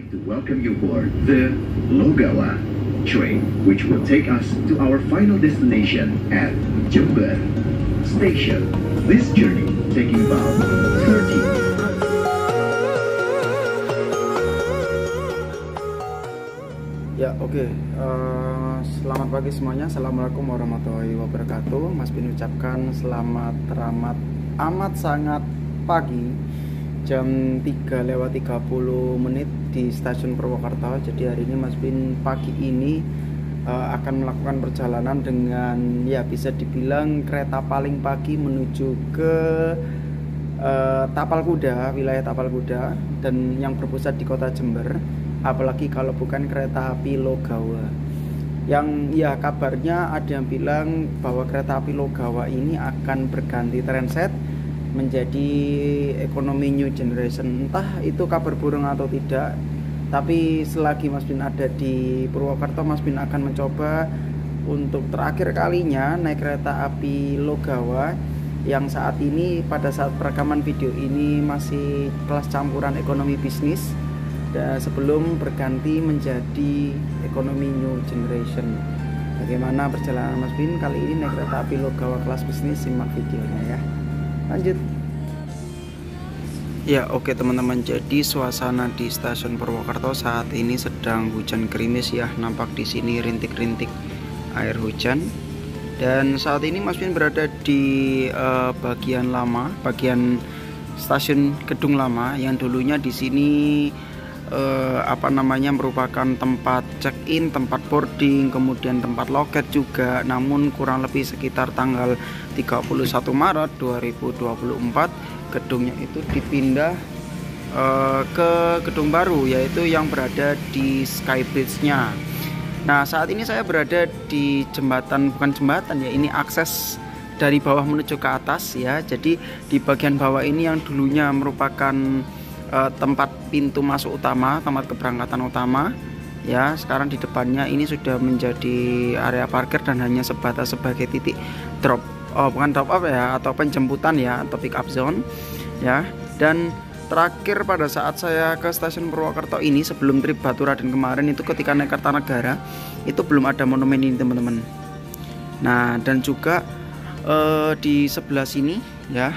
like to welcome you aboard the Logawa train, which will take us to our final destination at Jember Station. This journey taking about 30. Ya, oke. Selamat pagi semuanya. Assalamualaikum warahmatullahi wabarakatuh. Mas Bin ucapkan selamat amat sangat pagi, jam 3:30 di stasiun Purwokerto. Jadi hari ini Mas Bin pagi ini akan melakukan perjalanan dengan ya bisa dibilang kereta paling pagi menuju ke Tapal Kuda, wilayah Tapal Kuda, dan yang berpusat di kota Jember. Apalagi kalau bukan kereta api Logawa. Yang ya kabarnya ada yang bilang bahwa kereta api Logawa ini akan berganti trainset menjadi ekonomi new generation. Entah itu kabar burung atau tidak, tapi selagi Mas Bin ada di Purwokerto, Mas Bin akan mencoba untuk terakhir kalinya naik kereta api Logawa yang saat ini pada saat perekaman video ini masih kelas campuran ekonomi bisnis sebelum berganti menjadi ekonomi new generation. Bagaimana perjalanan Mas Bin kali ini naik kereta api Logawa kelas bisnis? Simak videonya ya. Lanjut. Ya, oke teman-teman. Jadi suasana di stasiun Purwokerto saat ini sedang hujan gerimis ya. Nampak di sini rintik-rintik air hujan. Dan saat ini Mas Bin berada di bagian lama, bagian stasiun Gedung Lama yang dulunya di sini merupakan tempat check-in, tempat boarding, kemudian tempat loket juga. Namun kurang lebih sekitar tanggal 31 Maret 2024 gedungnya itu dipindah ke gedung baru, yaitu yang berada di Skybridge-nya. Nah, saat ini saya berada di jembatan, bukan jembatan ya, ini akses dari bawah menuju ke atas ya. Jadi di bagian bawah ini yang dulunya merupakan tempat pintu masuk utama, tempat keberangkatan utama ya, sekarang di depannya ini sudah menjadi area parkir dan hanya sebatas sebagai titik drop off ya, atau penjemputan ya, atau pick up zone ya. Dan terakhir pada saat saya ke stasiun Purwokerto ini sebelum trip Baturaden kemarin itu ketika naik Kertanegara itu belum ada monumen ini teman-teman. Nah, dan juga di sebelah sini ya,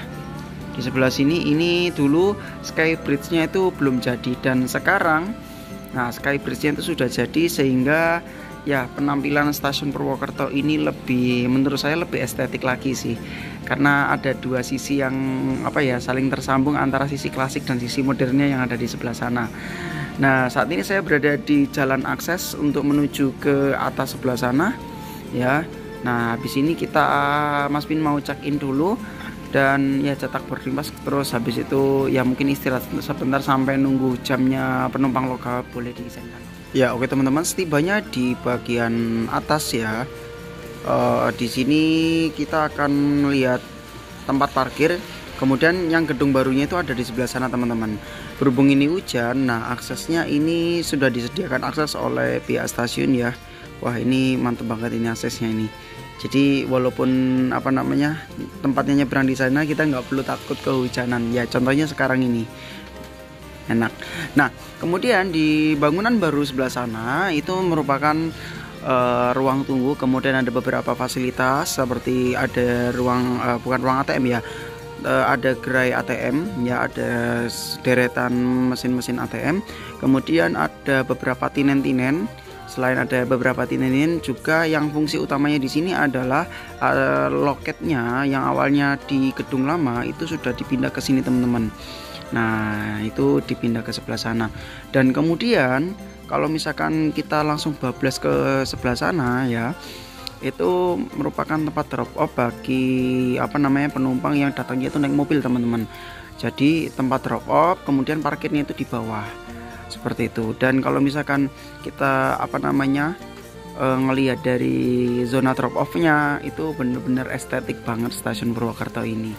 di sebelah sini ini dulu Skybridge-nya itu belum jadi, dan sekarang nah Skybridge-nya itu sudah jadi, sehingga ya penampilan stasiun Purwokerto ini lebih, menurut saya lebih estetik lagi sih, karena ada dua sisi yang saling tersambung antara sisi klasik dan sisi modernnya yang ada di sebelah sana. Nah, saat ini saya berada di jalan akses untuk menuju ke atas sebelah sana ya. Nah, habis ini Mas Bin mau check-in dulu dan ya cetak boarding pass, terus habis itu ya mungkin istirahat sebentar sampai nunggu jamnya penumpang lokal boleh diizinkan. Ya, oke teman-teman, setibanya di bagian atas ya, di sini kita akan melihat tempat parkir. Kemudian yang gedung barunya itu ada di sebelah sana teman-teman. Berhubung ini hujan, nah aksesnya ini sudah disediakan akses oleh pihak stasiun ya. Wah, ini mantep banget ini aksesnya ini. Jadi walaupun tempatnya nyebrang di sana, kita nggak perlu takut kehujanan ya. Contohnya sekarang ini enak. Nah, kemudian di bangunan baru sebelah sana itu merupakan ruang tunggu. Kemudian ada beberapa fasilitas seperti ada ruang bukan ruang ATM ya, ada gerai ATM ya, ada deretan mesin-mesin ATM. Kemudian ada beberapa tinen-tinen. Selain ada beberapa tinen juga, yang fungsi utamanya di sini adalah loketnya yang awalnya di gedung lama itu sudah dipindah ke sini teman-teman. Nah, itu dipindah ke sebelah sana. Dan kemudian kalau misalkan kita langsung bablas ke sebelah sana ya, itu merupakan tempat drop off bagi penumpang yang datangnya itu naik mobil teman-teman. Jadi tempat drop off, kemudian parkirnya itu di bawah. Seperti itu. Dan kalau misalkan kita ngelihat dari zona drop off-nya, itu bener-bener estetik banget stasiun Purwokerto ini.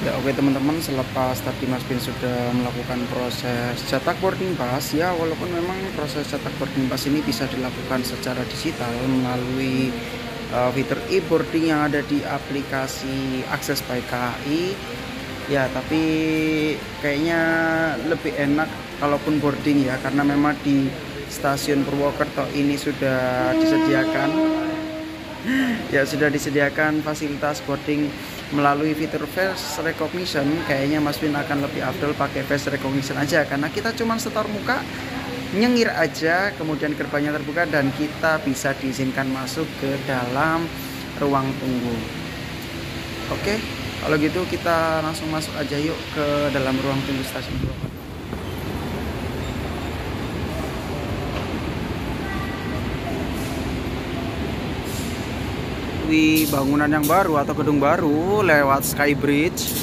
Ya, oke teman-teman, selepas tadi Mas Bin sudah melakukan proses cetak boarding pass ya, walaupun memang proses cetak boarding pass ini bisa dilakukan secara digital melalui fitur e-boarding yang ada di aplikasi Akses by KAI ya, tapi kayaknya lebih enak kalaupun boarding ya, karena memang di stasiun Purwokerto ini sudah disediakan ya, sudah disediakan fasilitas boarding melalui fitur face recognition. Kayaknya Mas Win akan lebih afdol pakai face recognition aja, karena kita cuma setor muka, nyengir aja, kemudian gerbangnya terbuka dan kita bisa diizinkan masuk ke dalam ruang tunggu. Oke, kalau gitu kita langsung masuk aja yuk ke dalam ruang tunggu stasiun Purwokerto. Di bangunan yang baru atau gedung baru lewat Skybridge.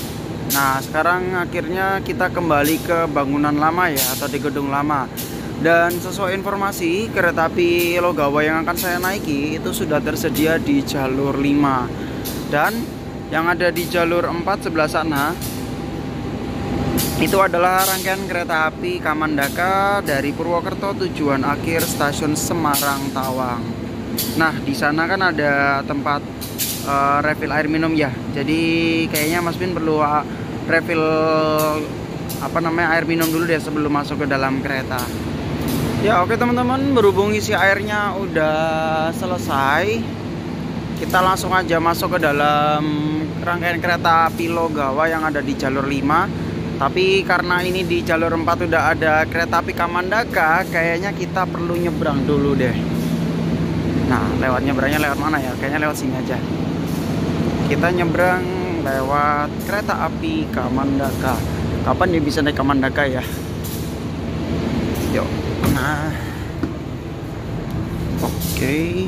Nah, sekarang akhirnya kita kembali ke bangunan lama ya, atau di gedung lama. Dan sesuai informasi, kereta api Logawa yang akan saya naiki itu sudah tersedia di jalur 5. Dan yang ada di jalur 4 sebelah sana itu adalah rangkaian kereta api Kamandaka dari Purwokerto tujuan akhir stasiun Semarang Tawang. Nah, di sana kan ada tempat refill air minum ya. Jadi kayaknya Mas Bin perlu refill air minum dulu deh sebelum masuk ke dalam kereta. Ya oke teman-teman, berhubung isi airnya udah selesai, kita langsung aja masuk ke dalam rangkaian kereta api Logawa yang ada di jalur 5. Tapi karena ini di jalur 4 udah ada kereta api Kamandaka, kayaknya kita perlu nyebrang dulu deh. Nah, nyebrangnya lewat mana ya? Kayaknya lewat sini aja. Kita nyebrang lewat kereta api Kamandaka. Kapan dia bisa naik Kamandaka ya? Yuk. Nah, oke.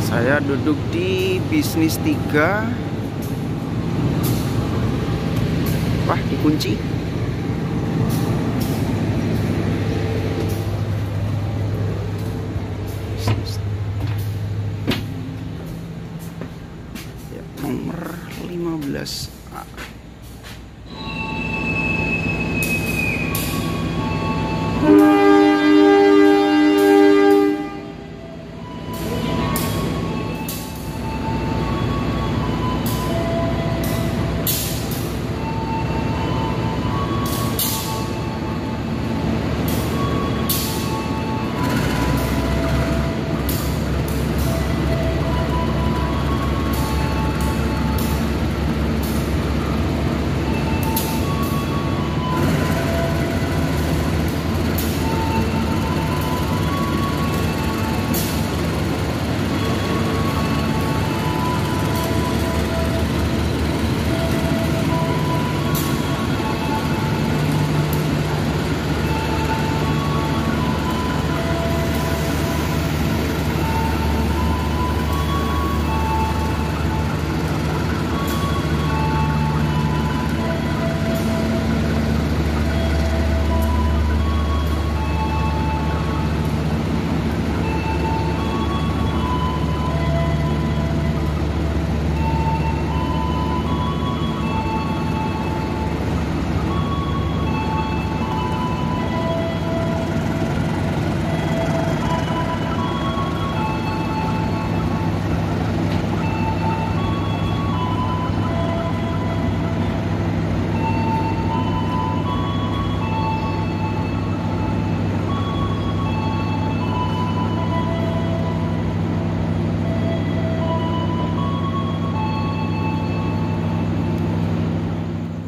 Saya duduk di bisnis 3. Wah, dikunci. Ya, nomor 15A.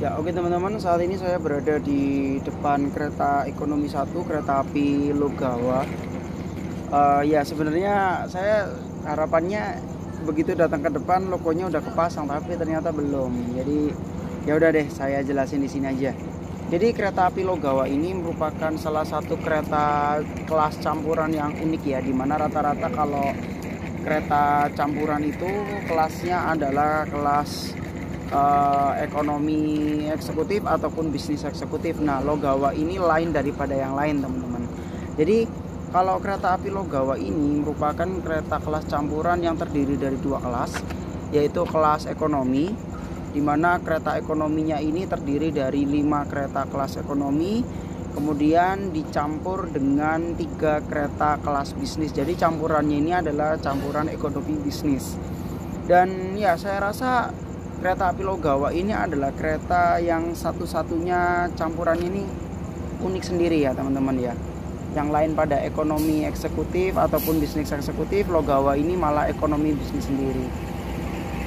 Ya oke teman-teman, saat ini saya berada di depan kereta ekonomi 1, kereta api Logawa. Ya sebenarnya saya harapannya begitu datang ke depan logonya udah kepasang, tapi ternyata belum. Jadi ya udah deh, saya jelasin di sini aja. Jadi kereta api Logawa ini merupakan salah satu kereta kelas campuran yang unik ya, dimana rata-rata kalau kereta campuran itu kelasnya adalah kelas ekonomi eksekutif ataupun bisnis eksekutif. Nah, Logawa ini lain daripada yang lain, teman-teman. Jadi kalau kereta api Logawa ini merupakan kereta kelas campuran yang terdiri dari 2 kelas, yaitu kelas ekonomi, di mana kereta ekonominya ini terdiri dari 5 kereta kelas ekonomi, kemudian dicampur dengan 3 kereta kelas bisnis. Jadi campurannya ini adalah campuran ekonomi bisnis. Dan ya saya rasa kereta api Logawa ini adalah kereta yang satu-satunya campuran ini unik sendiri ya teman-teman ya. Yang lain pada ekonomi eksekutif ataupun bisnis eksekutif, Logawa ini malah ekonomi bisnis sendiri.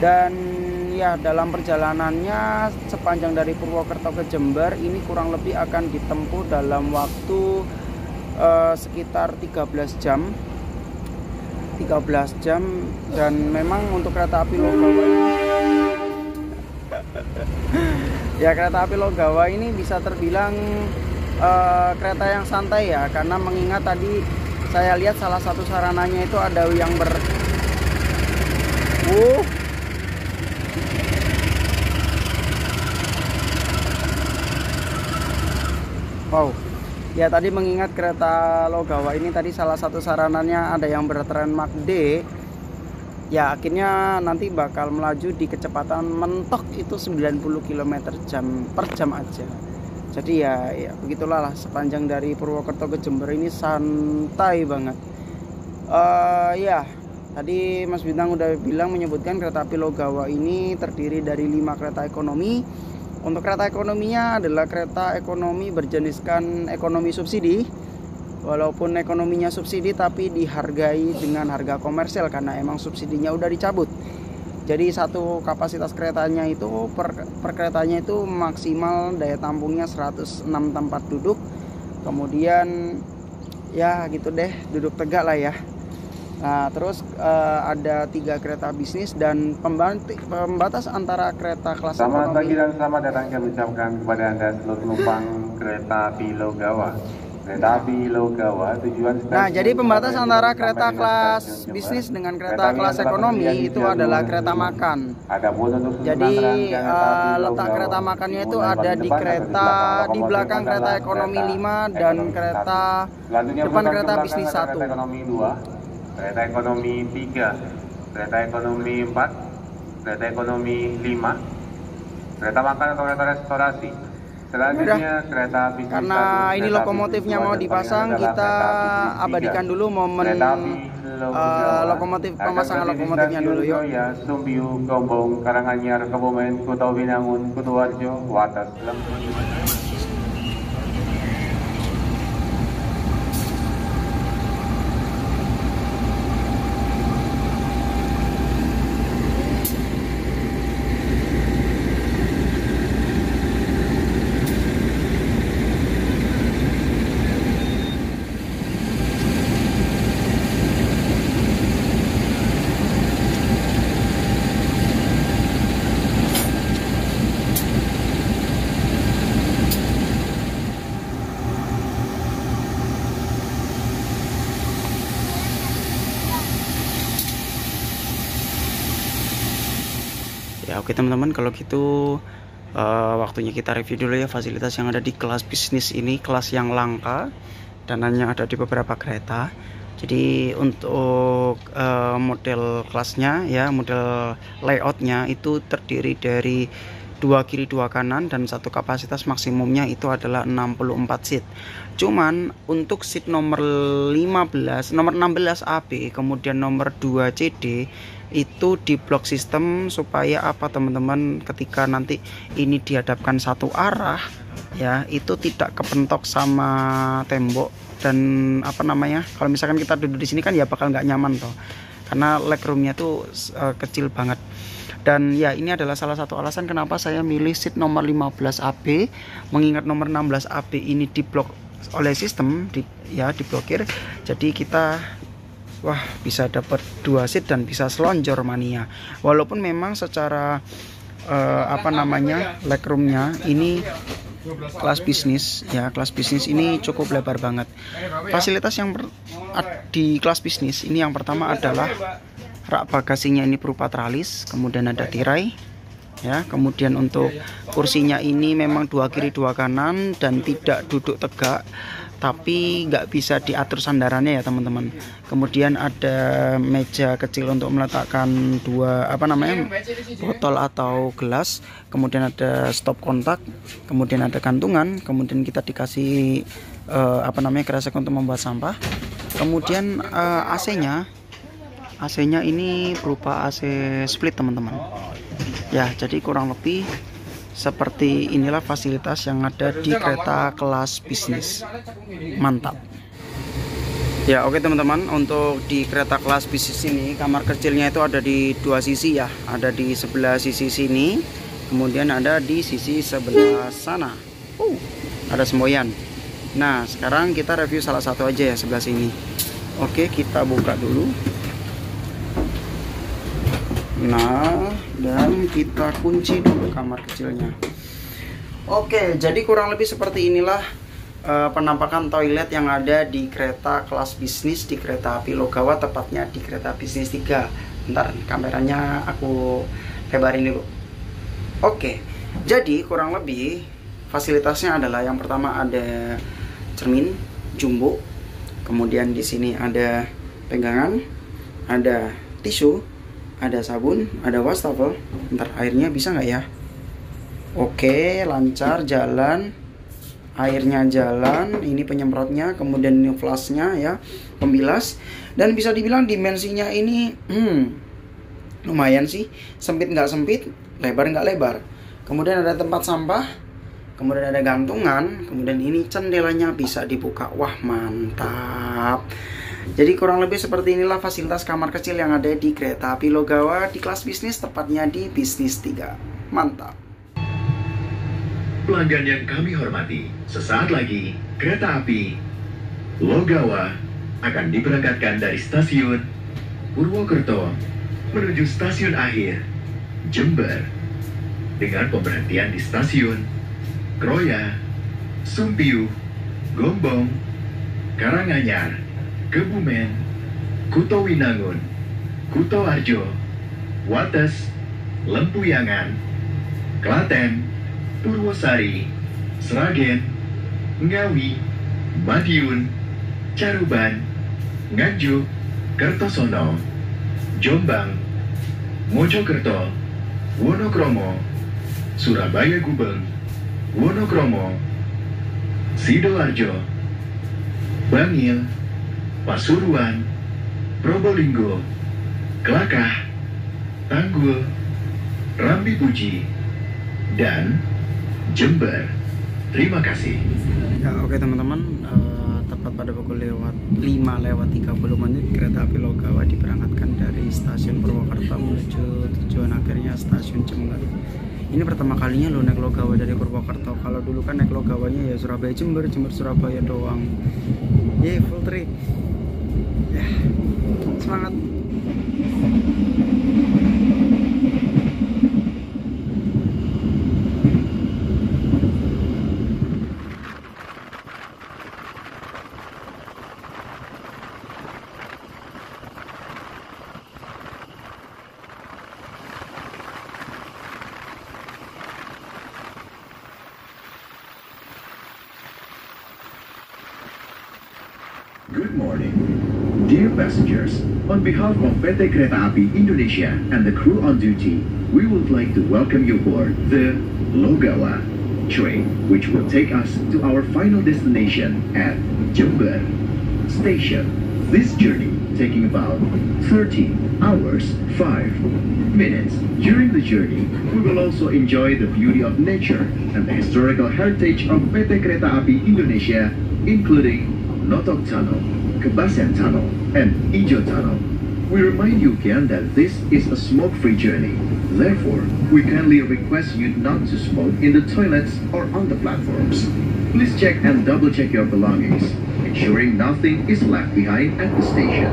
Dan ya dalam perjalanannya sepanjang dari Purwokerto ke Jember ini kurang lebih akan ditempuh dalam waktu sekitar 13 jam. Dan memang untuk kereta api Logawa ini ya kereta api Logawa ini bisa terbilang kereta yang santai ya, karena mengingat tadi saya lihat salah satu sarananya itu ada yang wow. Ya tadi mengingat kereta Logawa ini tadi salah satu sarananya ada yang bertren Mach D. Ya akhirnya nanti bakal melaju di kecepatan mentok itu 90 km/jam aja. Jadi ya begitulah lah, sepanjang dari Purwokerto ke Jember ini santai banget. Ya tadi Mas Bintang udah bilang menyebutkan kereta api Logawa ini terdiri dari 5 kereta ekonomi. Untuk kereta ekonominya adalah kereta ekonomi berjeniskan ekonomi subsidi. Walaupun ekonominya subsidi tapi dihargai dengan harga komersial karena emang subsidinya udah dicabut. Jadi satu kapasitas keretanya itu per keretanya itu maksimal daya tampungnya 106 tempat duduk. Kemudian ya gitu deh, duduk tegak lah ya. Nah terus ada 3 kereta bisnis dan pembatas antara kereta kelas Selamat ekonomi. pagi dan selamat datang kami ucapkan kepada Anda seluruh penumpang kereta api Logawa. Kereta api Logawa tujuan stasiun. Nah, jadi pembatas antara kereta kelas bisnis dengan kereta kelas ekonomi itu adalah kereta makan. Jadi letak kereta makannya itu ada di di belakang kereta ekonomi 5 dan depan kereta bisnis 1. Kereta ekonomi 3, kereta ekonomi 4, kereta ekonomi 5, kereta makan atau kereta restorasi. Selanjutnya kereta bisnis karena 1, ini lokomotifnya mau dipasang, kita abadikan dulu momen lokomotif, pemasangan lokomotifnya dulu yuk. Ya, Sumbiu, Gombong, Karanganyar, Kebumen, Kuto Binangun, Kutoarjo, Watas, Ya oke teman-teman, kalau gitu waktunya kita review dulu ya fasilitas yang ada di kelas bisnis ini, kelas yang langka dan hanya ada di beberapa kereta. Jadi untuk model kelasnya ya, model layoutnya itu terdiri dari 2 kiri 2 kanan dan satu kapasitas maksimumnya itu adalah 64 seat. Cuman untuk seat nomor 16 AB kemudian nomor 2 CD itu di blok sistem supaya apa teman-teman, ketika nanti ini dihadapkan satu arah ya itu tidak kepentok sama tembok. Dan apa namanya, kalau misalkan kita duduk di sini kan ya bakal nggak nyaman toh, karena legroomnya tuh kecil banget. Dan ya ini adalah salah satu alasan kenapa saya milih seat nomor 15 AB, mengingat nomor 16 AB ini diblok oleh sistem, diblokir. Jadi kita bisa dapat 2 seat dan bisa selonjor mania. Walaupun memang secara legroomnya ini kelas bisnis ya, kelas bisnis ini cukup lebar banget. Fasilitas yang di kelas bisnis ini yang pertama adalah rak bagasinya ini berupa tralis, kemudian ada tirai ya. Kemudian untuk kursinya ini memang 2 kiri 2 kanan dan tidak duduk tegak, tapi nggak bisa diatur sandarannya ya teman-teman. Kemudian ada meja kecil untuk meletakkan botol atau gelas. Kemudian ada stop kontak, kemudian ada gantungan, kemudian kita dikasih kresek untuk membuat sampah. Kemudian AC-nya AC-nya ini berupa AC split teman-teman. Ya, jadi kurang lebih seperti inilah fasilitas yang ada di kereta kelas bisnis. Mantap. Ya, oke teman-teman, untuk di kereta kelas bisnis ini kamar kecilnya itu ada di dua sisi ya. Ada di sebelah sisi sini, kemudian ada di sisi sebelah sana. Ada semboyan. Nah, sekarang kita review salah satu aja ya, sebelah sini. Oke, kita buka dulu. Nah, dan kita kunci dulu kamar kecilnya. Oke, jadi kurang lebih seperti inilah penampakan toilet yang ada di kereta kelas bisnis di kereta api Logawa, tepatnya di kereta bisnis 3. Bentar, kameranya aku lebarin dulu. Oke, jadi kurang lebih fasilitasnya adalah yang pertama ada cermin jumbo, kemudian di sini ada pegangan, ada tisu, ada sabun, ada wastafel. Bentar, airnya bisa nggak ya? Oke, lancar jalan, airnya jalan. Ini penyemprotnya, kemudian ini flashnya ya, pembilas. Dan bisa dibilang dimensinya ini lumayan sih, sempit nggak sempit, lebar nggak lebar. Kemudian ada tempat sampah, kemudian ada gantungan, kemudian ini jendelanya bisa dibuka. Wah, mantap. Jadi kurang lebih seperti inilah fasilitas kamar kecil yang ada di kereta api Logawa di kelas bisnis, tepatnya di bisnis 3. Mantap. Pelanggan yang kami hormati, sesaat lagi kereta api Logawa akan diberangkatkan dari stasiun Purwokerto menuju stasiun akhir Jember dengan pemberhentian di stasiun Kroya, Sumpiu, Gombong, Karanganyar, Kebumen, Kutowinangun, Kutoarjo, Wates, Lempuyangan, Klaten, Purwosari, Sragen, Ngawi, Madiun, Caruban, Nganjuk, Kertosono, Jombang, Mojokerto, Wonokromo, Surabaya Gubeng, Wonokromo, Sidoarjo, Bangil, Pasuruan, Probolinggo, Kelakah, Tanggul, Rambipuji, dan Jember. Terima kasih. Ya, oke teman-teman, tepat pada pukul 5:30 kereta api Logawa diberangkatkan dari stasiun Purwokerto menuju tujuan akhirnya stasiun Jember. Ini pertama kalinya lo naik Logawa dari Purwokerto. Kalau dulu kan naik Logawanya ya Surabaya Jember, Jember Surabaya doang. Full trip. Ya, semangat. Good morning. Dear passengers, on behalf of PT Kereta Api Indonesia and the crew on duty, we would like to welcome you aboard the Logawa train, which will take us to our final destination at Jember Station. This journey taking about 13 hours 5 minutes. During the journey, we will also enjoy the beauty of nature and the historical heritage of PT Kereta Api Indonesia, including Notok Tunnel, Kebasen Tunnel, and Ijo Tunnel. We remind you again that this is a smoke-free journey. Therefore, we kindly request you not to smoke in the toilets or on the platforms. Please check and double-check your belongings, ensuring nothing is left behind at the station.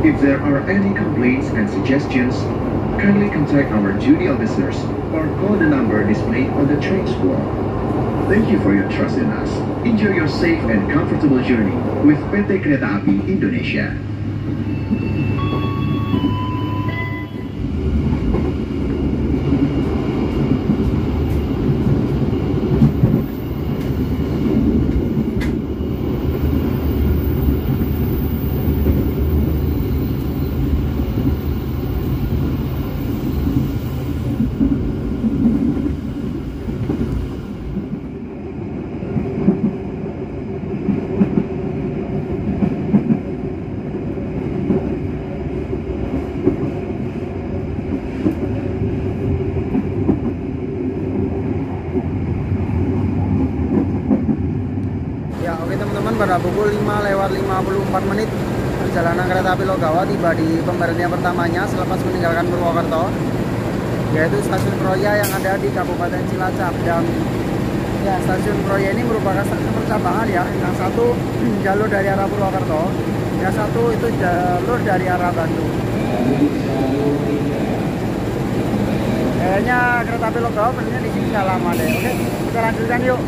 If there are any complaints and suggestions, kindly contact our duty officers or call the number displayed on the train wall. Thank you for your trust in us. Enjoy your safe and comfortable journey with PT Kereta Api Indonesia. pada pukul 5:54 perjalanan kereta api Logawa tiba di pemberhentian pertamanya selepas meninggalkan Purwokerto, yaitu stasiun Kroya yang ada di Kabupaten Cilacap. Dan ya, stasiun Kroya ini merupakan stasiun percabangan ya. Yang satu jalur dari arah Purwokerto, yang satu itu jalur dari arah Bandung. Kayaknya kereta api Logawa berhentinya di sini nggak lama deh. Oke, kita lanjutkan yuk.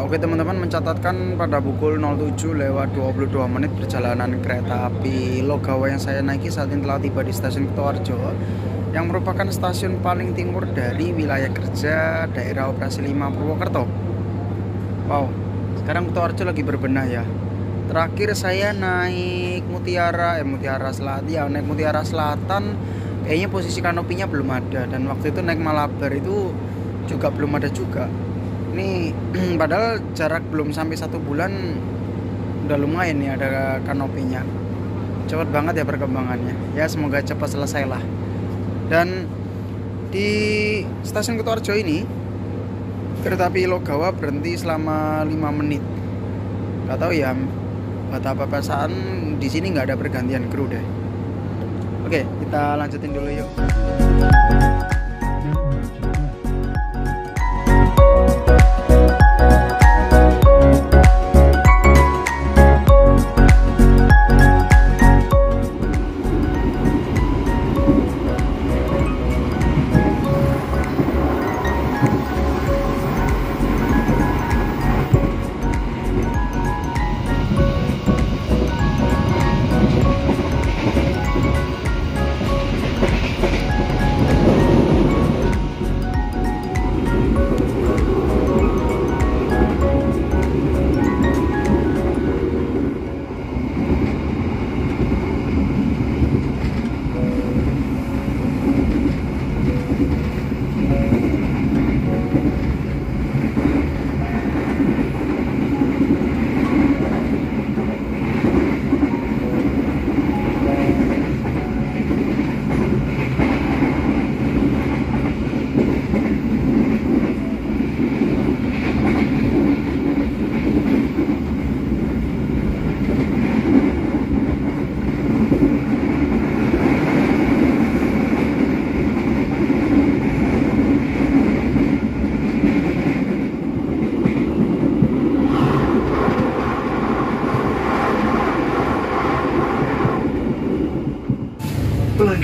Oke teman-teman, mencatatkan pada pukul 07:22 perjalanan kereta api Logawa yang saya naiki saat ini telah tiba di stasiun Kutoarjo, yang merupakan stasiun paling timur dari wilayah kerja daerah operasi 5 Purwokerto. Wow, sekarang Kutoarjo lagi berbenah ya. Terakhir saya naik Mutiara Selatan ya, naik Mutiara Selatan kayaknya posisi kanopinya belum ada, dan waktu itu naik Malabar itu juga belum ada juga. Ini padahal jarak belum sampai 1 bulan udah lumayan nih ada kanopinya. Cepat banget ya perkembangannya. Ya semoga cepat selesai lah. Dan di stasiun Kutoarjo ini kereta api Logawa berhenti selama 5 menit. Gak tahu ya, betapa perasaan di sini nggak ada pergantian kru deh. Oke, kita lanjutin dulu yuk.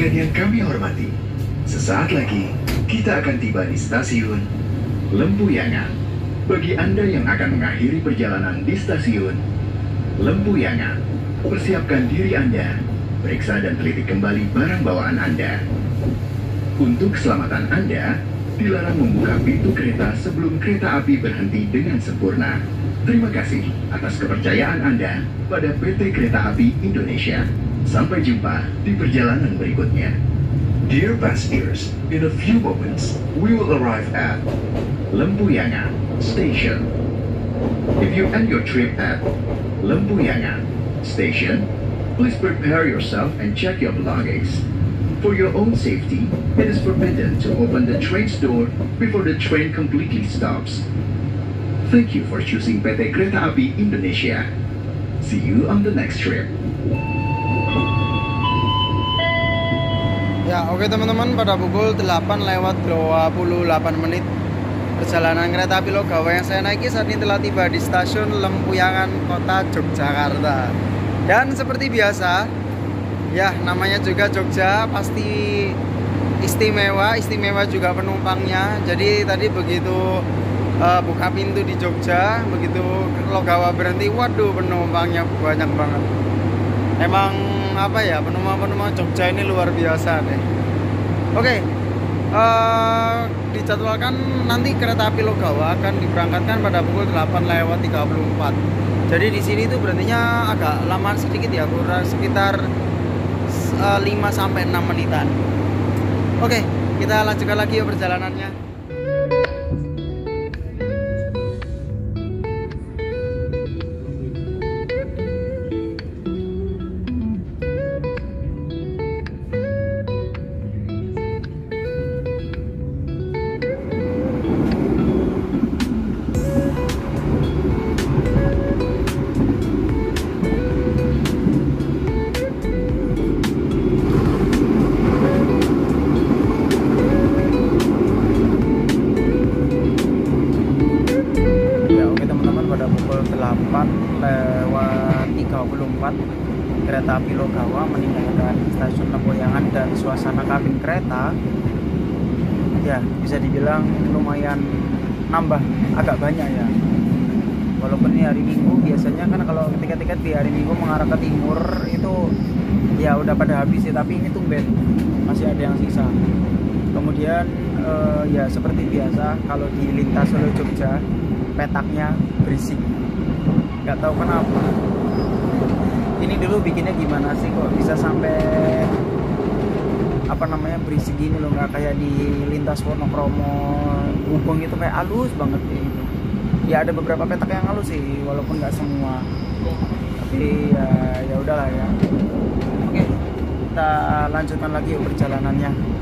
pelanggan yang kami hormati, sesaat lagi kita akan tiba di stasiun Lempuyangan. Bagi Anda yang akan mengakhiri perjalanan di stasiun Lempuyangan, persiapkan diri Anda, periksa dan teliti kembali barang bawaan Anda. Untuk keselamatan Anda, dilarang membuka pintu kereta sebelum kereta api berhenti dengan sempurna. Terima kasih atas kepercayaan Anda pada PT Kereta Api Indonesia. Sampai jumpa di perjalanan berikutnya. Dear passengers, in a few moments, we will arrive at Lempuyangan Station. If you end your trip at Lempuyangan Station, please prepare yourself and check your belongings. For your own safety, it is forbidden to open the train's door before the train completely stops. Thank you for choosing PT Kereta Api Indonesia. See you on the next trip. Ya, oke teman-teman, pada pukul 8:28 perjalanan kereta api Logawa yang saya naiki saat ini telah tiba di stasiun Lempuyangan, Kota Yogyakarta. Dan seperti biasa, ya namanya juga Jogja pasti istimewa juga penumpangnya. Jadi tadi begitu buka pintu di Jogja, begitu Logawa berhenti, waduh penumpangnya banyak banget. Emang apa ya, penumpang Jogja ini luar biasa deh. Oke, dijadwalkan nanti kereta api Logawa akan diberangkatkan pada pukul 8:34. Jadi di sini tuh berhentinya agak lama sedikit ya, kurang sekitar 5-6 menitan. Oke, kita lanjutkan lagi ya perjalanannya. Pada pukul 8:34 kereta api Logawa meninggalkan stasiun Lempuyangan dan suasana kabin kereta ya bisa dibilang lumayan nambah agak banyak ya. Walaupun ini hari Minggu, biasanya kan kalau tiket-tiket di hari Minggu mengarah ke timur itu ya udah pada habis ya, tapi ini tumben masih ada yang sisa. Kemudian ya seperti biasa kalau di lintas Solo Jogja petaknya berisik, nggak tahu kenapa. Ini dulu bikinnya gimana sih kok bisa sampai apa namanya berisik gini loh, nggak kayak di lintas Wonokromo Gubeng itu kayak halus banget gitu. Ya ada beberapa petak yang halus sih, walaupun nggak semua, tapi ya udahlah ya. Oke, kita lanjutkan lagi yuk perjalanannya.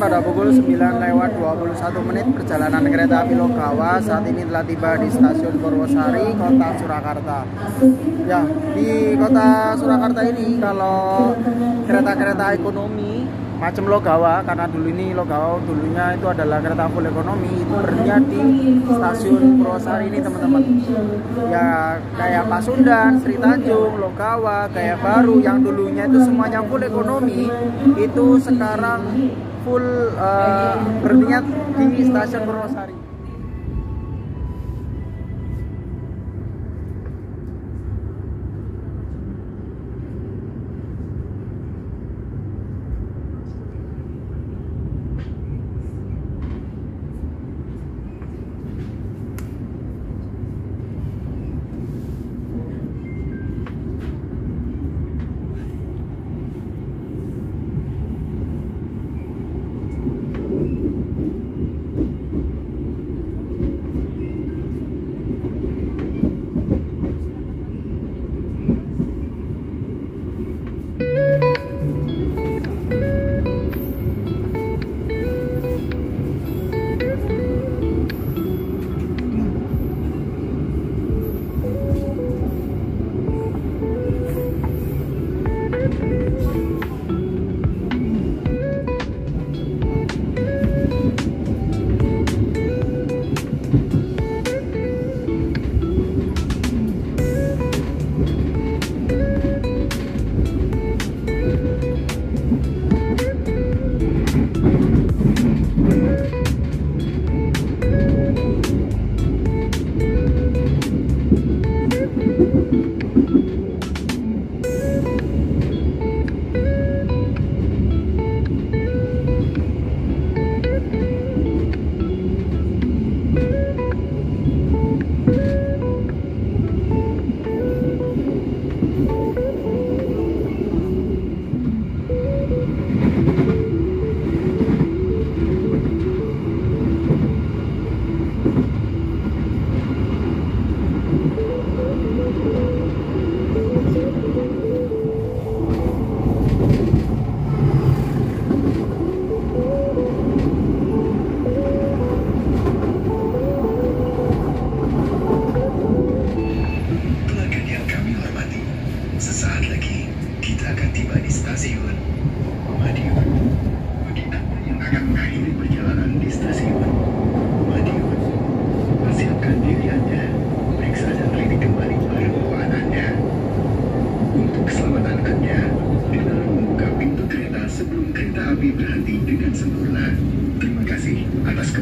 Pada pukul 9:21 perjalanan kereta api Logawa saat ini telah tiba di stasiun Purwosari, Kota Surakarta. Ya, di Kota Surakarta ini kalau kereta-kereta ekonomi macam Logawa, karena dulu ini Logawa dulunya itu adalah kereta full ekonomi, itu berhentinya di stasiun Purwosari ini teman-teman. Ya kayak Pasundan, Sri Tanjung, Logawa, Gaya Baru yang dulunya itu semuanya full ekonomi, itu sekarang full berhentinya di stasiun Purwosari.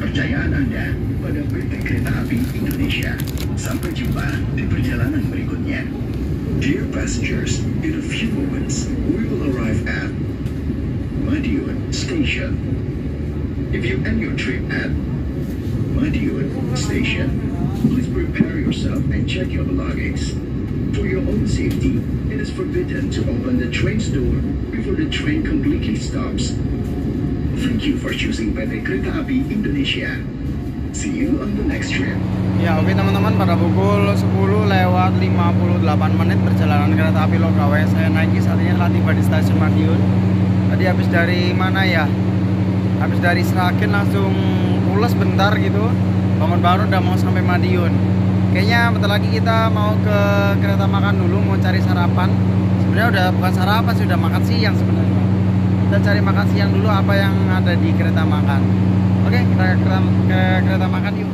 kepercayaan Anda pada PT Kereta Api Indonesia. Sampai jumpa di perjalanan berikutnya. Dear passengers, in a few moments, we will arrive at Madiun Station. If you end your trip at Madiun Station, please prepare yourself and check your belongings. For your own safety, it is forbidden to open the train's door before the train completely stops. Thank you for choosing PT Kereta Api Indonesia. See you on the next trip. Ya oke teman-teman, pada pukul 10 lewat 58 menit perjalanan kereta api Logawa yang saya naiki saat ini telah tiba di stasiun Madiun. Tadi habis dari mana ya? Habis dari Sragen langsung pules bentar gitu. Bangun-bangun udah mau sampai Madiun. Kayaknya bentar lagi kita mau ke kereta makan dulu, mau cari sarapan. Sebenarnya udah bukan sarapan sih, udah makan siang sebenarnya. Kita cari makan siang dulu apa yang ada di kereta makan. Oke, kita ke kereta makan yuk.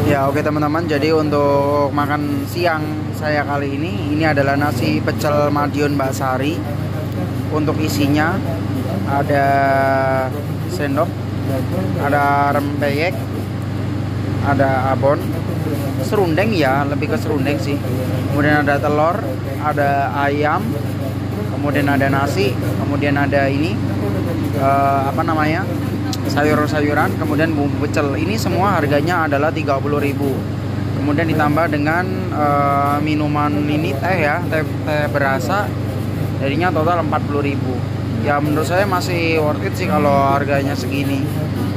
Ya oke teman-teman, jadi untuk makan siang saya kali ini adalah nasi pecel Madiun Mbak Sari. Untuk isinya ada sendok, ada rempeyek, ada abon, serundeng ya, lebih ke serundeng sih. Kemudian ada telur, ada ayam, kemudian ada nasi, kemudian ada ini sayur-sayuran, kemudian bumbu pecel. Ini semua harganya adalah 30.000. Kemudian ditambah dengan minuman ini teh berasa, jadinya total 40.000. Ya menurut saya masih worth it sih kalau harganya segini,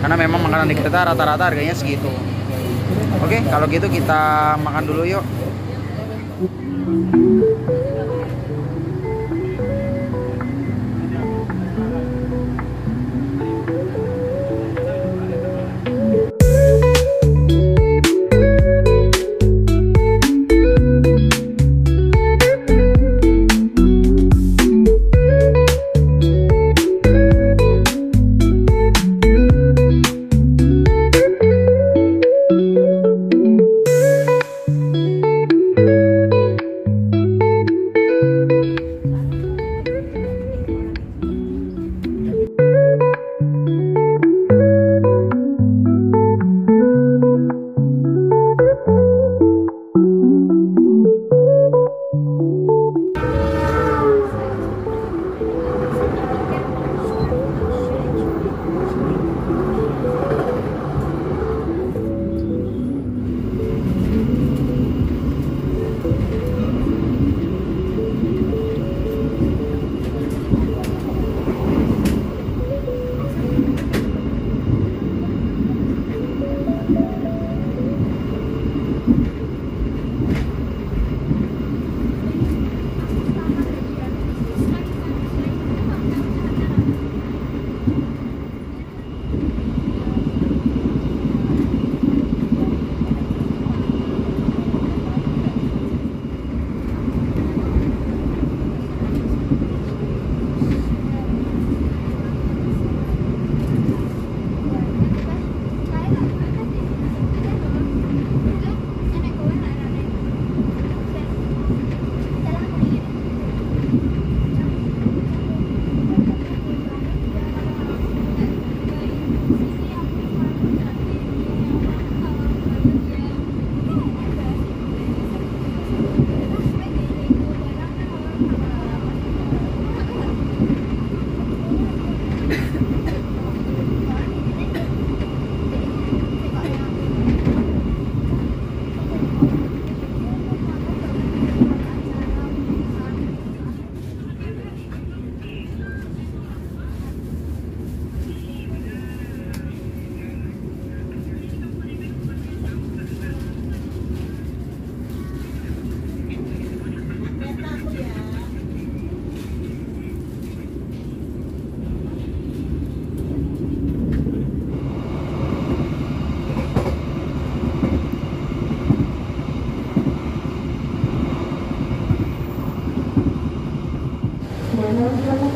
karena memang makanan di kereta rata-rata harganya segitu. Oke, kalau gitu kita makan dulu yuk.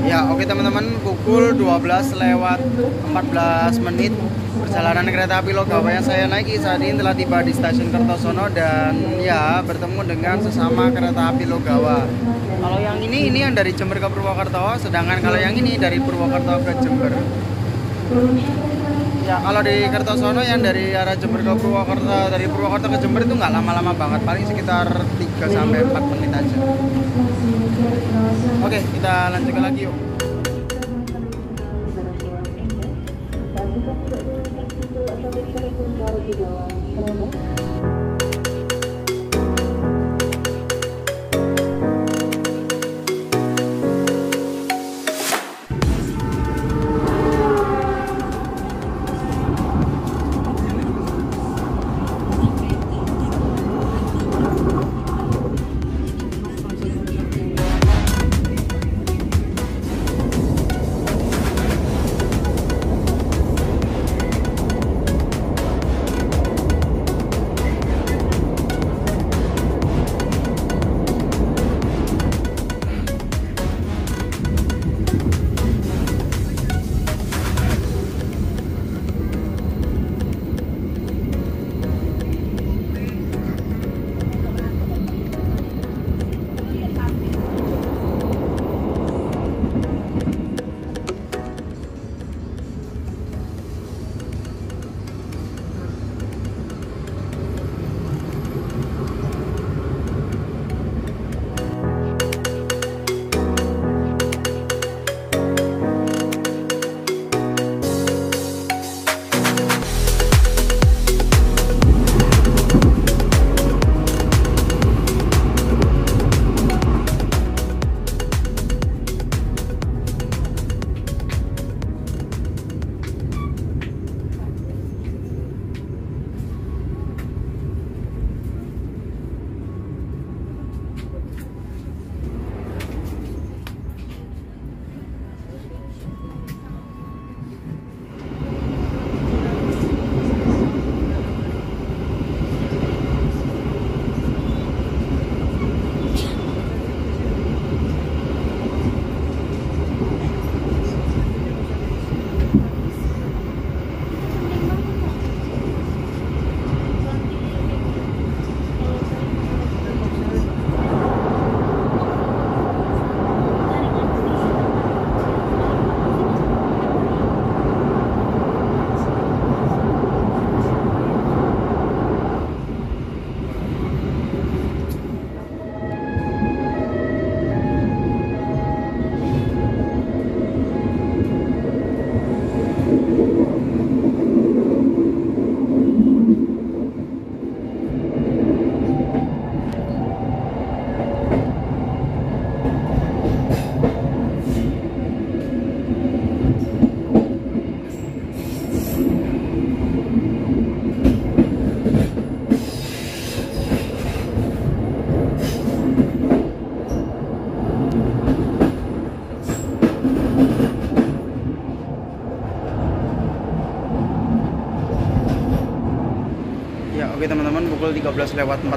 Ya oke teman-teman, pukul 12 lewat 14 menit perjalanan kereta api Logawa yang saya naiki saat ini telah tiba di stasiun Kertosono dan ya bertemu dengan sesama kereta api Logawa. Kalau yang ini yang dari Jember ke Purwokerto, sedangkan kalau yang ini dari Purwokerto ke Jember. Ya kalau di Kertosono yang dari arah Jember ke Purwokerto, dari Purwokerto ke Jember itu nggak lama-lama banget, paling sekitar 3-4 menit aja. Oke, kita lanjutkan lagi yuk. Oke teman-teman, pukul 13:42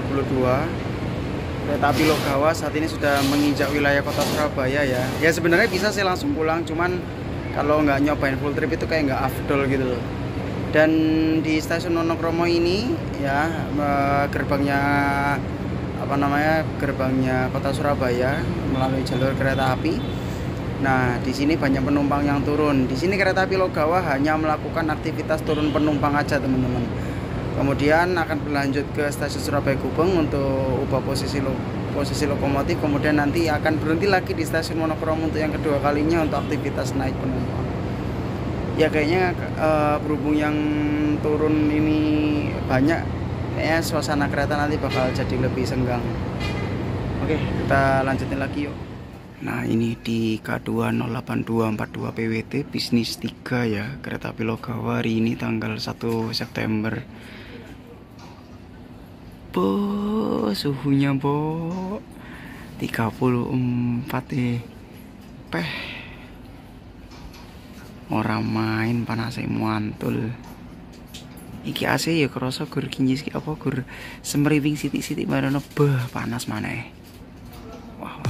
kereta api Logawa saat ini sudah menginjak wilayah kota Surabaya ya. Ya sebenarnya bisa sih langsung pulang, cuman kalau nggak nyobain full trip itu kayak nggak afdol gitu loh. Dan di stasiun Wonokromo ini ya gerbangnya gerbangnya kota Surabaya melalui jalur kereta api. Nah di sini banyak penumpang yang turun. Di sini kereta api Logawa hanya melakukan aktivitas turun penumpang aja teman-teman. Kemudian akan berlanjut ke stasiun Surabaya Gubeng untuk ubah posisi lokomotif. Kemudian nanti akan berhenti lagi di stasiun Wonokromo untuk yang kedua kalinya untuk aktivitas naik penumpang. Ya kayaknya berhubung yang turun ini banyak, kayaknya suasana kereta nanti bakal jadi lebih senggang. Oke, kita lanjutin lagi yuk. Nah ini di K2 08242 PWT bisnis 3 ya, kereta api Logawa hari ini tanggal 1 September. Suhunya 34 orang main panas mantul. Iki AC ya kerasa gur kinjis ki apa gur semriwing sithik-sithik marono panas maneh. Wah.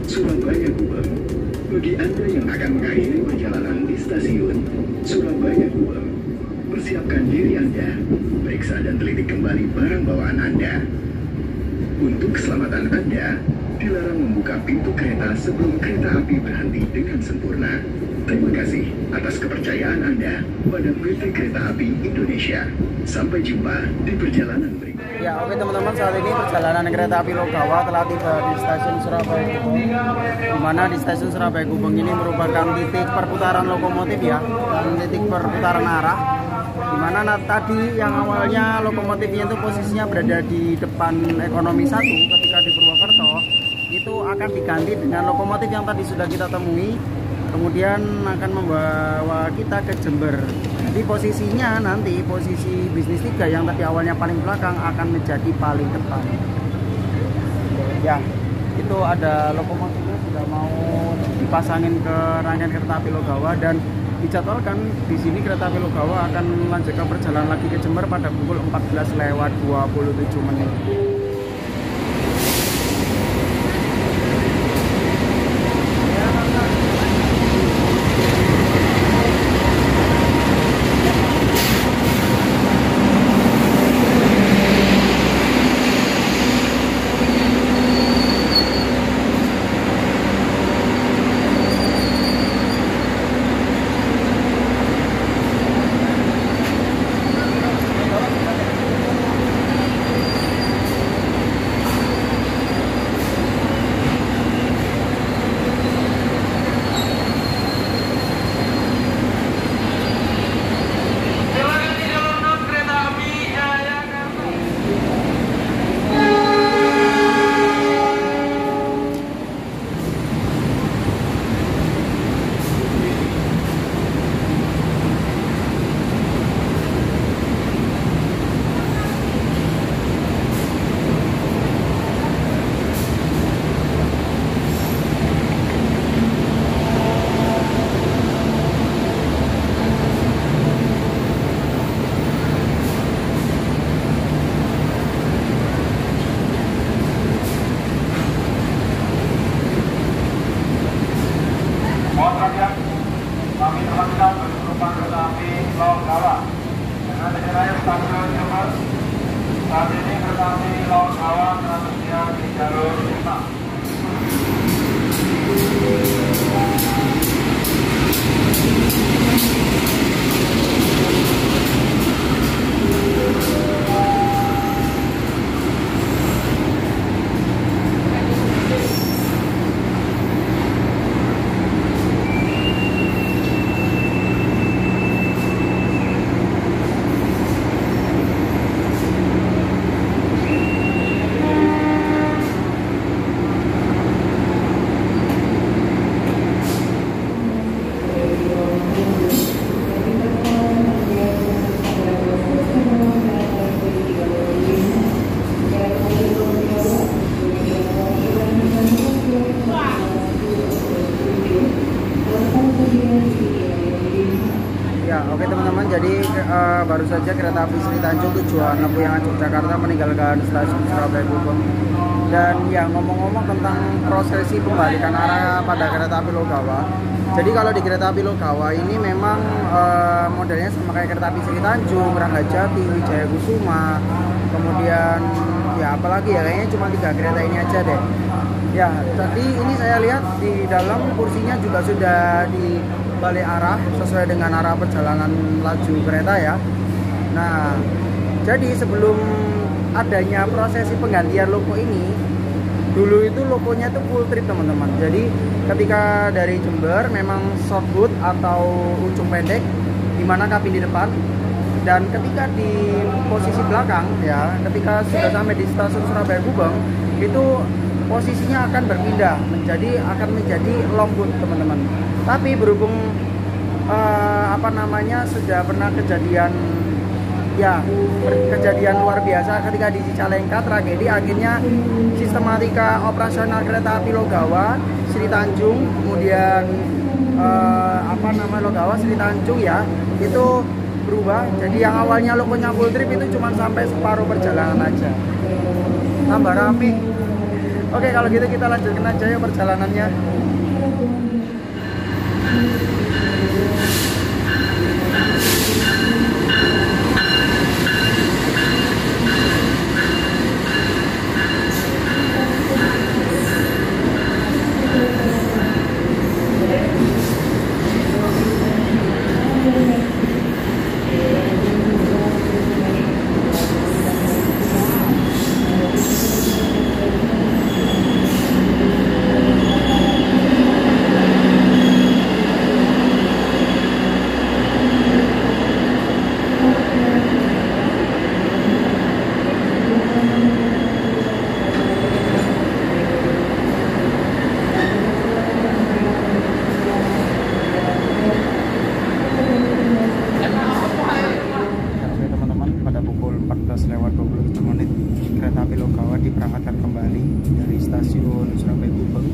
Surabaya Gubeng. Bagi Anda yang akan mengakhiri perjalanan di stasiun Surabaya Gubeng, persiapkan diri Anda, periksa dan teliti kembali barang bawaan Anda. Untuk keselamatan Anda, dilarang membuka pintu kereta sebelum kereta api berhenti dengan sempurna. Terima kasih atas kepercayaan Anda pada PT Kereta Api Indonesia. Sampai jumpa di perjalanan berikutnya. Ya, oke teman-teman, saat ini perjalanan kereta api Logawa telah tiba di stasiun Surabaya Gubeng, di mana di stasiun Surabaya Gubeng ini merupakan titik perputaran lokomotif ya, dan titik perputaran arah, di mana tadi yang awalnya lokomotifnya itu posisinya berada di depan ekonomi 1 ketika di Purwokerto, itu akan diganti dengan lokomotif yang tadi sudah kita temui, kemudian akan membawa kita ke Jember. Jadi posisinya nanti posisi bisnis 3 yang tadi awalnya paling belakang akan menjadi paling depan. Ya, itu ada lokomotifnya sudah mau dipasangin ke rangkaian kereta api Logawa, dan dijadwalkan di sini kereta api Logawa akan melanjutkan perjalanan lagi ke Jember pada pukul 14:27. Kami terlengkap penumpang kereta api Logawa dengan daerah stasiun Jember. Saat ini kereta api Logawa telah bersedia di jalur 5. Ya, oke teman-teman, jadi baru saja kereta api Sri Tanjung tujuan Lempuyangan Yogyakarta meninggalkan stasiun Surabaya Gubeng. Dan ya, ngomong-ngomong tentang prosesi pembalikan arah pada kereta api Logawa. Jadi kalau di kereta api Logawa ini memang modelnya sama kayak kereta api Sri Tanjung, Ranggajati, Wijaya Kusuma, kemudian ya apalagi ya, kayaknya cuma 3 kereta ini aja deh. Ya, tadi ini saya lihat di dalam kursinya juga sudah dibalik arah sesuai dengan arah perjalanan laju kereta ya. Nah, jadi sebelum adanya prosesi penggantian logo ini, dulu itu logonya itu full trip teman-teman. Jadi ketika dari Jember memang short boot atau ujung pendek, dimana kabin di depan, dan ketika di posisi belakang ya, ketika sudah sampai di stasiun Surabaya Gubeng, itu posisinya akan berpindah akan menjadi long boot teman-teman. Tapi berhubung sudah pernah kejadian luar biasa ketika di Cicalengka, tragedi, akhirnya sistematika operasional kereta api Logawa Sri Tanjung, kemudian Logawa Sri Tanjung ya, itu berubah. Jadi yang awalnya logonya full trip itu cuma sampai separuh perjalanan aja. Tambah rapi. Oke, kalau gitu kita lanjutkan aja ya perjalanannya. Diberangkatkan kembali dari stasiun Surabaya Gubeng,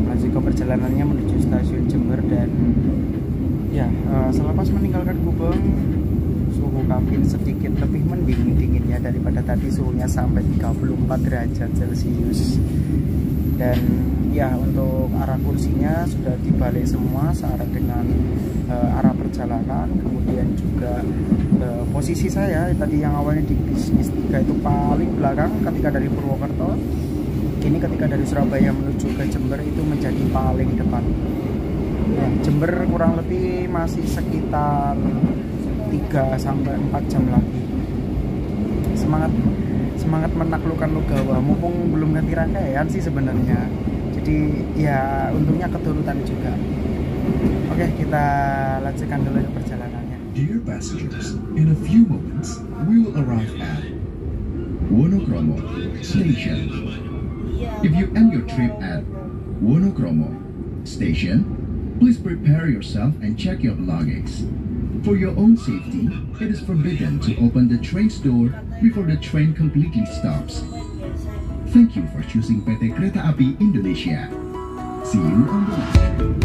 lanjut ke perjalanannya menuju stasiun Jember. Dan ya selepas meninggalkan Gubeng, suhu kabin sedikit lebih mending dinginnya daripada tadi, suhunya sampai 34 derajat Celcius. Dan ya untuk arah kursinya sudah dibalik semua searah dengan arah perjalanan. Kemudian juga posisi saya tadi yang awalnya di bisnis 3 itu paling belakang ketika dari Purwokerto, kini ketika dari Surabaya menuju ke Jember itu menjadi paling depan. Ya, Jember kurang lebih masih sekitar 3 sampai 4 jam lagi. Semangat menaklukkan Logawa, mumpung belum ganti rangkaian sih sebenarnya. Jadi ya untungnya keturutan juga. Oke, kita lanjutkan dulu ke perjalanannya. Dear passengers, in a few moments we will arrive at Wonokromo Station. If you end your trip at Wonokromo Station, please prepare yourself and check your belongings. For your own safety, it is forbidden to open the train's door before the train completely stops. Thank you for choosing PT Kereta Api Indonesia. See you on the next trip.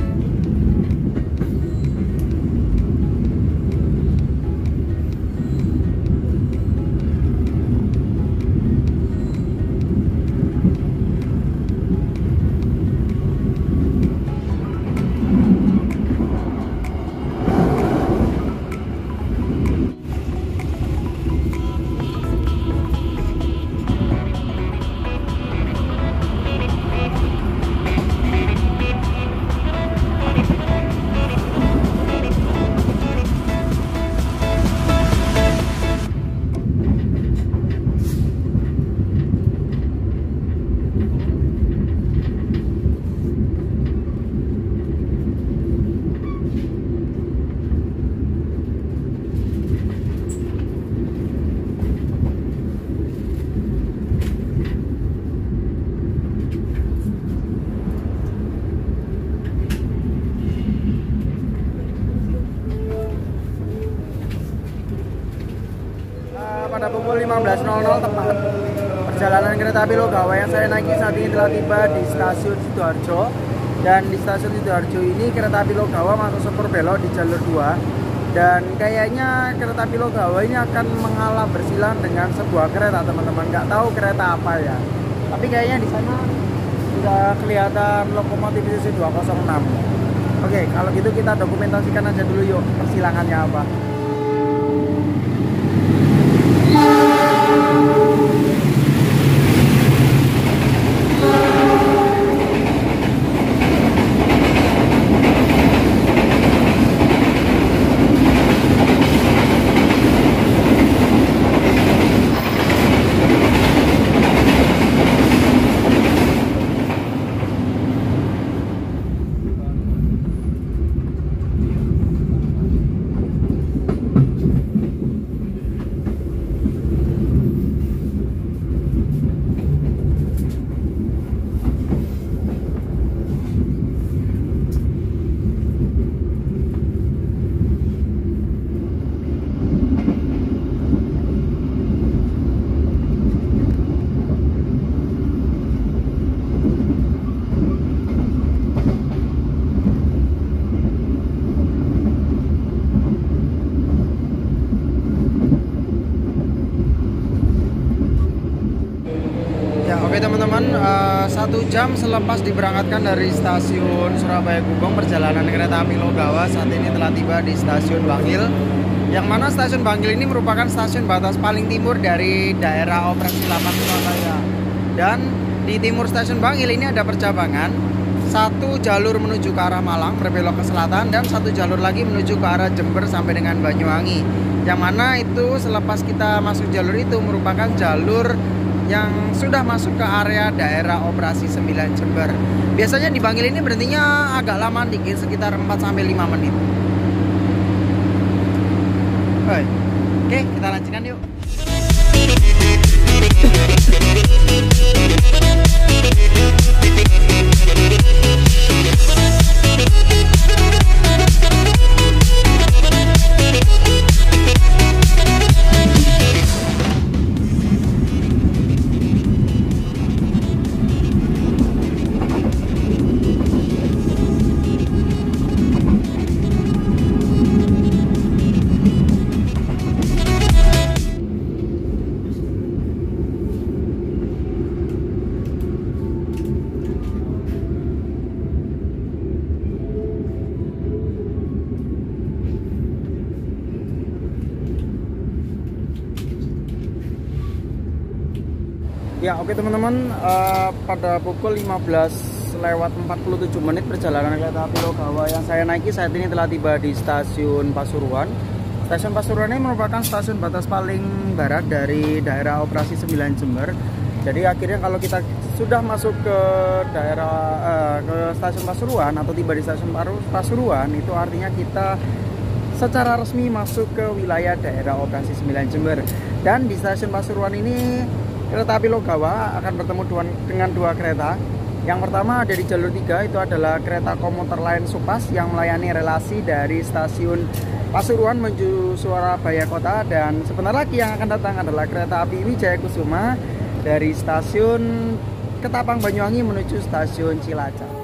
Pada pukul 15.00 tepat, perjalanan kereta api Logawa yang saya naiki saat ini telah tiba di stasiun Sidoarjo. Dan di stasiun Sidoarjo ini kereta api Logawa masuk sepur belok di jalur 2. Dan kayaknya kereta api Logawa ini akan mengalah bersilang dengan sebuah kereta, teman-teman. Nggak tahu kereta apa ya, tapi kayaknya di sana sudah kelihatan lokomotif IC 206. Oke, kalau gitu kita dokumentasikan aja dulu yuk persilangannya apa. jam selepas diberangkatkan dari stasiun Surabaya Gubeng, perjalanan kereta api Logawa saat ini telah tiba di stasiun Bangil. Yang mana stasiun Bangil ini merupakan stasiun batas paling timur dari daerah operasi 8 Surabaya. Dan di timur stasiun Bangil ini ada percabangan, satu jalur menuju ke arah Malang berbelok ke selatan dan satu jalur lagi menuju ke arah Jember sampai dengan Banyuwangi. Yang mana itu selepas kita masuk jalur itu merupakan jalur yang sudah masuk ke area daerah operasi 9 Jember. Biasanya di Bangil ini berhentinya agak lama dikit, sekitar 4-5 menit. Oke, kita lanjutkan yuk. Ya, oke teman-teman, pada pukul 15:47 perjalanan kereta api Logawa yang saya naiki saat ini telah tiba di stasiun Pasuruan. Stasiun Pasuruan ini merupakan stasiun batas paling barat dari daerah operasi 9 Jember. Jadi akhirnya kalau kita sudah masuk ke daerah ke stasiun Pasuruan atau tiba di stasiun Pasuruan, itu artinya kita secara resmi masuk ke wilayah daerah operasi 9 Jember. Dan di stasiun Pasuruan ini kereta api Logawa akan bertemu dengan dua kereta. Yang pertama ada di jalur 3, itu adalah kereta komuter lain Supas yang melayani relasi dari stasiun Pasuruan menuju Surabaya Kota. Dan sebentar lagi yang akan datang adalah kereta api Wijaya Kusuma dari stasiun Ketapang Banyuwangi menuju stasiun Cilacap.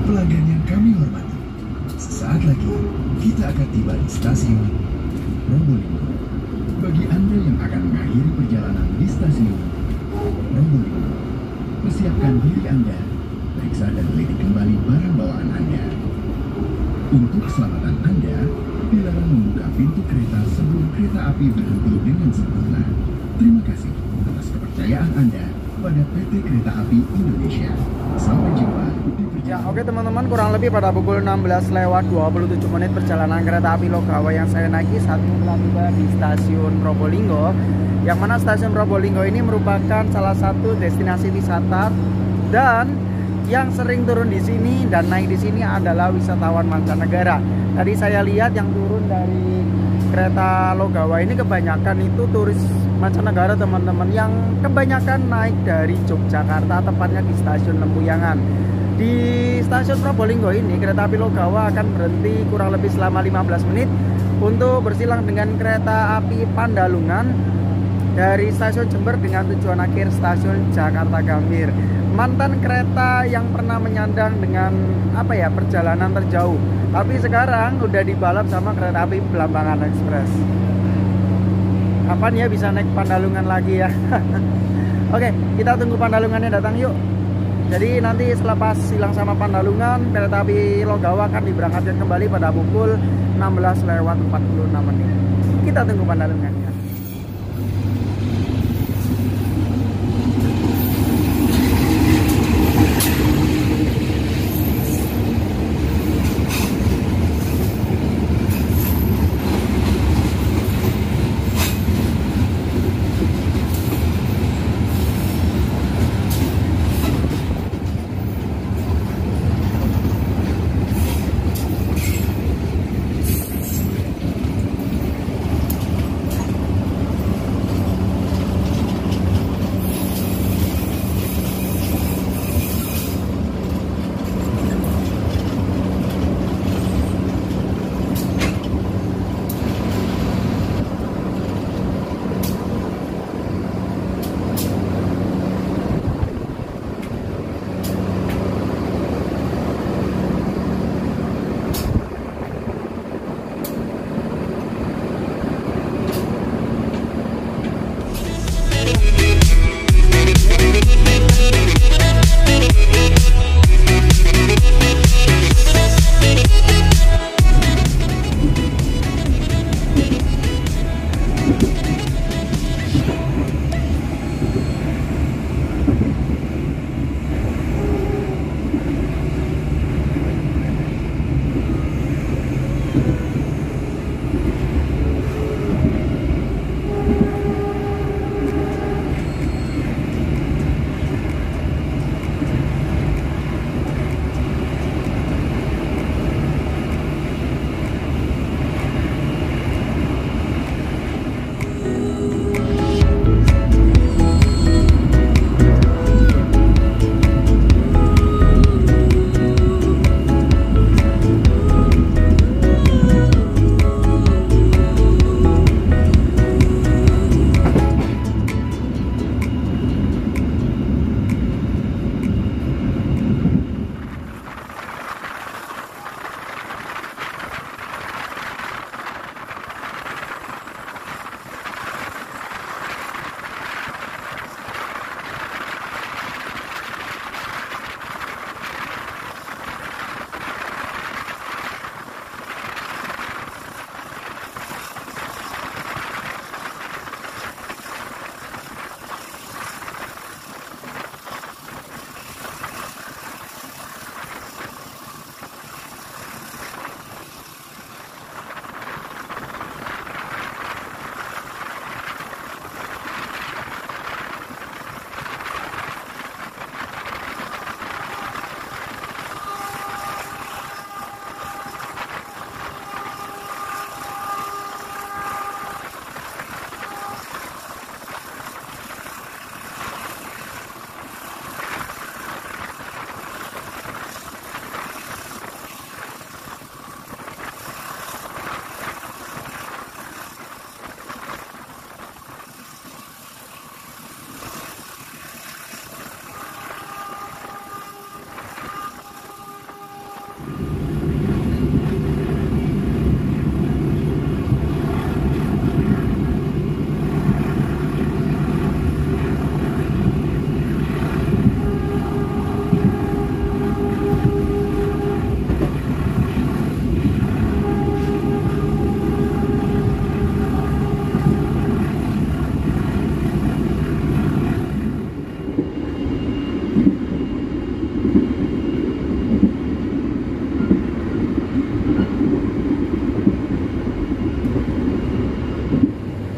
Pelanggan yang kami hormati, sesaat lagi kita akan tiba di stasiun Probolinggo. Bagi Anda yang akan mengakhiri perjalanan di stasiun Probolinggo, persiapkan diri Anda, periksa dan teliti kembali barang bawaan Anda. Untuk keselamatan Anda, dilarang membuka pintu kereta sebelum kereta api berhenti dengan sempurna. Terima kasih atas kepercayaan Anda pada PT Kereta Api Indonesia. Sampai jumpa di perjalanan. Ya, oke teman-teman, kurang lebih pada pukul 16:27 perjalanan kereta api Logawa yang saya naiki saat ini telah tiba di stasiun Probolinggo. Yang mana stasiun Probolinggo ini merupakan salah satu destinasi wisata, dan yang sering turun di sini dan naik di sini adalah wisatawan mancanegara. Tadi saya lihat yang turun dari kereta Logawa ini kebanyakan itu turis mancanegara teman-teman, yang kebanyakan naik dari Yogyakarta, tepatnya di stasiun Lempuyangan. Di stasiun Probolinggo ini kereta api Logawa akan berhenti kurang lebih selama 15 menit untuk bersilang dengan kereta api Pandalungan dari stasiun Jember dengan tujuan akhir stasiun Jakarta Gambir. Mantan kereta yang pernah menyandang dengan perjalanan terjauh, tapi sekarang udah dibalap sama kereta api Belambangan Express. Kapan ya bisa naik Pandalungan lagi ya? Oke, kita tunggu Pandalungannya datang yuk. Jadi nanti selepas silang sama Pandalungan, kereta api Logawa akan diberangkatkan kembali pada pukul 16:46. Kita tunggu Pandalungannya.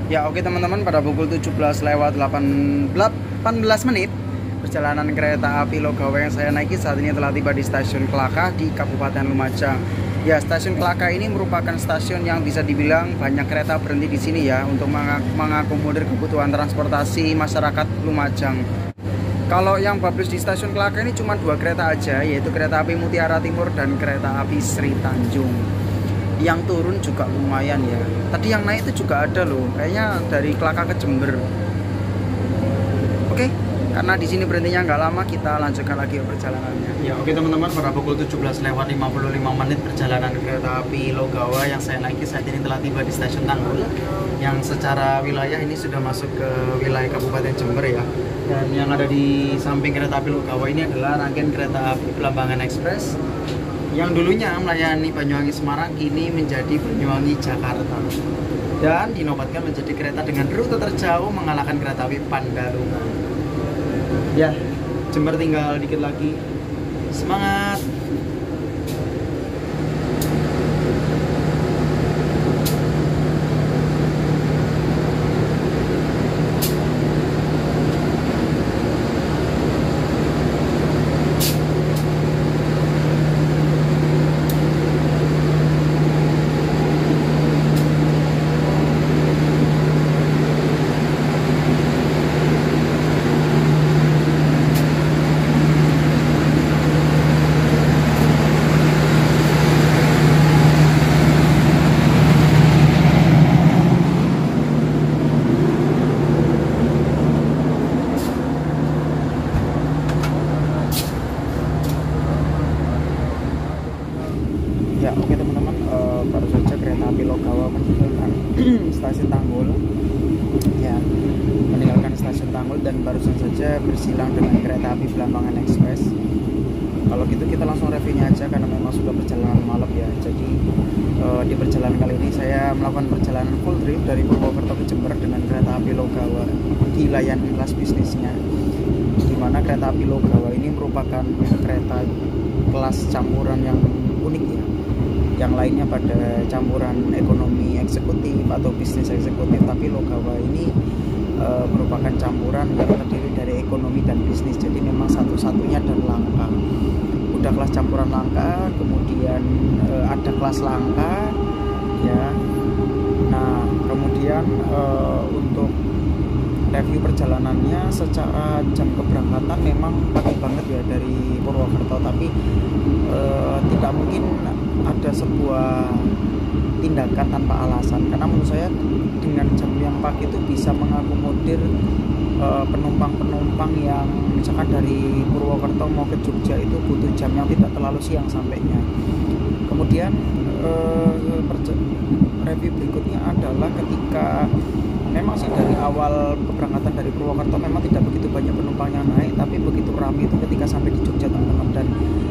Ya oke teman-teman, pada pukul 17:18 menit perjalanan kereta api Logawa yang saya naiki saat ini telah tiba di stasiun Kelakah di Kabupaten Lumajang. Ya, stasiun Kelakah ini merupakan stasiun yang bisa dibilang banyak kereta berhenti di sini ya untuk mengakomodir kebutuhan transportasi masyarakat Lumajang. Kalau yang bagus di stasiun Kelakah ini cuma 2 kereta aja, yaitu kereta api Mutiara Timur dan kereta api Sri Tanjung. Yang turun juga lumayan ya. Tadi yang naik itu juga ada loh, kayaknya dari Kelakah ke Jember. Oke, karena di sini berhentinya nggak lama, kita lanjutkan lagi perjalanannya. Ya, oke teman-teman, pada pukul 17:55 perjalanan kereta api Logawa yang saya naiki saat ini telah tiba di stasiun Tanggul, yang secara wilayah ini sudah masuk ke wilayah Kabupaten Jember ya. Dan yang ada di samping kereta api Logawa ini adalah rangkaian kereta api Belambangan Express yang dulunya melayani Banyuwangi Semarang, kini menjadi Banyuwangi Jakarta, dan dinobatkan menjadi kereta dengan rute terjauh mengalahkan kereta api Pandalungan. Ya, Jember tinggal dikit lagi. Semangat! Ya, oke teman-teman, baru saja kereta api Logawa meninggalkan stasiun Tanggul. Ya, meninggalkan stasiun Tanggul dan barusan saja bersilang dengan kereta api Belambangan Express. Kalau gitu kita langsung reviewnya aja karena memang sudah perjalanan malam ya. Jadi di perjalanan kali ini saya melakukan perjalanan full trip dari Purwokerto ke Jember dengan kereta api Logawa dilayani kelas bisnisnya. Di mana kereta api Logawa ini merupakan kereta kelas campuran yang unik ya. Yang lainnya pada campuran ekonomi eksekutif atau bisnis eksekutif, tapi Logawa ini merupakan campuran yang terdiri dari ekonomi dan bisnis. Jadi memang satu-satunya dan langka. Udah kelas campuran langka, kemudian ada kelas langka ya. Nah, kemudian untuk review perjalanannya secara jam keberangkatan memang pagi banget ya dari Purwokerto, tapi tidak mungkin ada sebuah tindakan tanpa alasan, karena menurut saya dengan jam yang pagi itu bisa mengakomodir penumpang-penumpang yang misalkan dari Purwokerto mau ke Jogja itu butuh jam yang tidak terlalu siang sampainya. Kemudian review berikutnya adalah ketika memang sih dari awal keberangkatan dari Purwokerto memang tidak begitu banyak penumpang yang naik, tapi begitu ramai itu ketika sampai di Jogja teman-teman. Dan